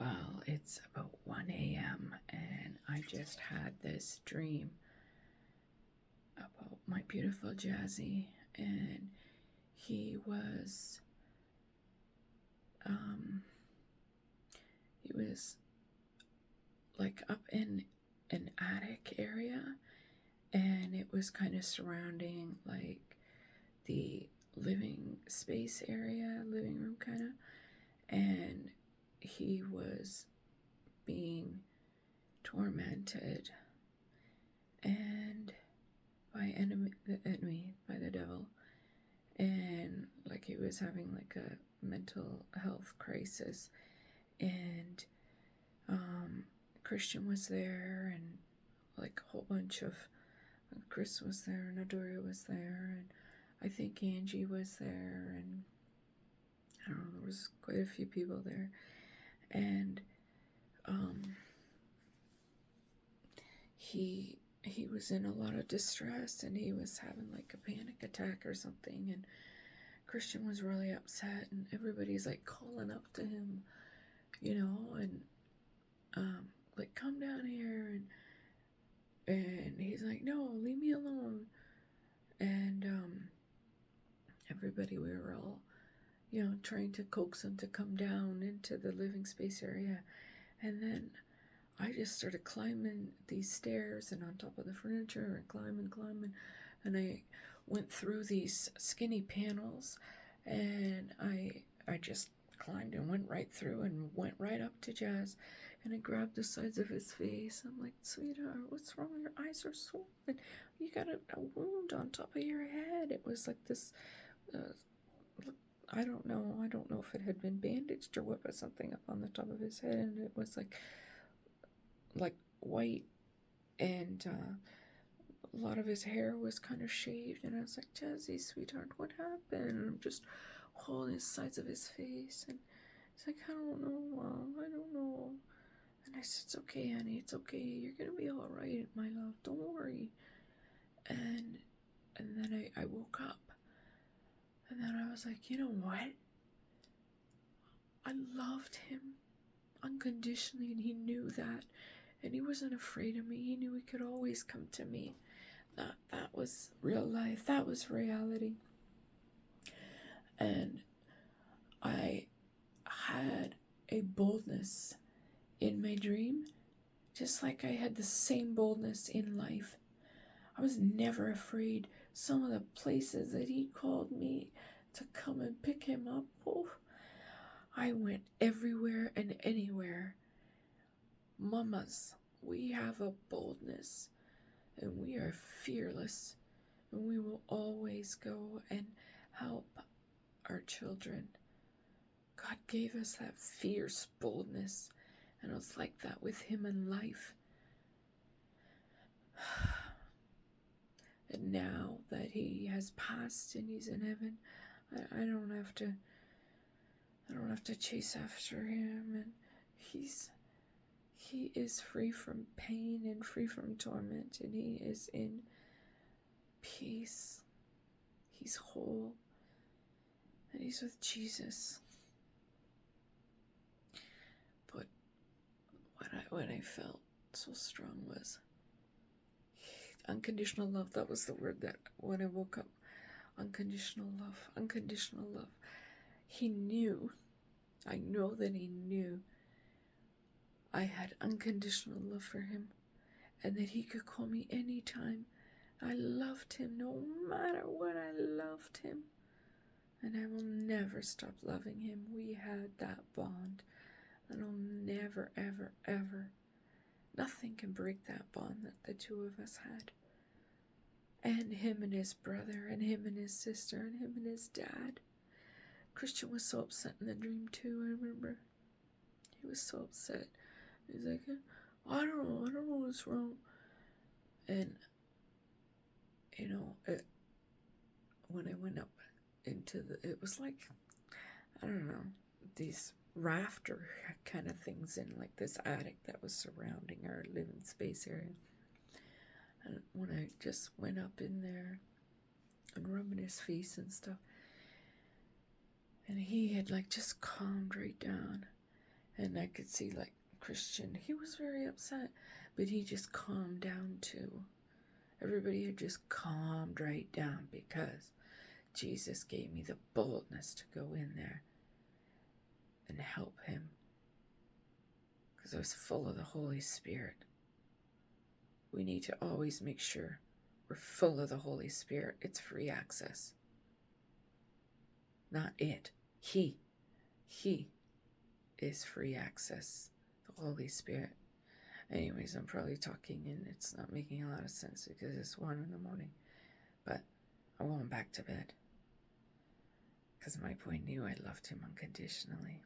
Well, it's about 1 a.m. and I just had this dream about my beautiful Jazzy, and he was um he was like up in an attic area, and it was kind of surrounding like the living space area, living room kind of, and he was being tormented and by the enemy, by the devil, and like he was having like a mental health crisis, and Christian was there, and like a whole bunch of Chris was there, and Adoria was there, and I think Angie was there, and I don't know, there was quite a few people there, and he was in a lot of distress, and he was having like a panic attack or something, and Christian was really upset, and everybody's like calling up to him, and like, come down here, and he's like, no, leave me alone, and everybody, we were all trying to coax him to come down into the living space area, and then I just started climbing these stairs and on top of the furniture and climbing, and I went through these skinny panels, and I just climbed and went right through and went right up to Jazz, and I grabbed the sides of his face. I'm like, sweetheart, what's wrong? Your eyes are swollen. You got a wound on top of your head. It was like this, I don't know if it had been bandaged or what, but something up on the top of his head, and it was like white, and a lot of his hair was kind of shaved, and I was like, Jazzy, sweetheart, what happened? And I'm just holding the sides of his face, and he's like, I don't know, Mom, I don't know. And I said, it's okay, honey, it's okay, you're gonna be all right, my love, don't worry. And then I woke up, and then I was like, you know what? I loved him unconditionally, and he knew that, and he wasn't afraid of me. He knew he could always come to me. That was real life. That was reality. And I had a boldness in my dream, just like I had the same boldness in life. I was never afraid. Some of the places that he called me to come and pick him up, I went everywhere and anywhere. Mamas, we have a boldness, and we are fearless, and we will always go and help our children. God gave us that fierce boldness, and it was like that with him in life. And now that he has passed and he's in heaven, I don't have to chase after him, and he is free from pain and free from torment, and he is in peace. He's whole, and he's with Jesus. But what I felt so strong was unconditional love. That was the word that when I woke up, unconditional love, unconditional love. He knew, I know that he knew I had unconditional love for him, and that he could call me anytime. I loved him no matter what. I loved him, and I will never stop loving him. We had that bond, and I'll never, ever, ever, nothing can break that bond that the two of us had. And him and his brother, and him and his sister, and him and his dad. Christian was so upset in the dream too, I remember. He was so upset. He's like, I don't know what's wrong. And, when I went up into it was like, I don't know, these rafter kind of things in like this attic that was surrounding our living space area. And when I just went up in there and rubbing his face and stuff, and he had like just calmed right down, And I could see, like, Christian, he was very upset, but he just calmed down too. Everybody had just calmed right down because Jesus gave me the boldness to go in there and help him, because I was full of the Holy Spirit. We need to always make sure we're full of the Holy Spirit. It's free access. Not it. He is free access. The Holy Spirit. Anyways, I'm probably talking and it's not making a lot of sense because it's 1 a.m. But I'm going back to bed. Because my boy knew I loved him unconditionally.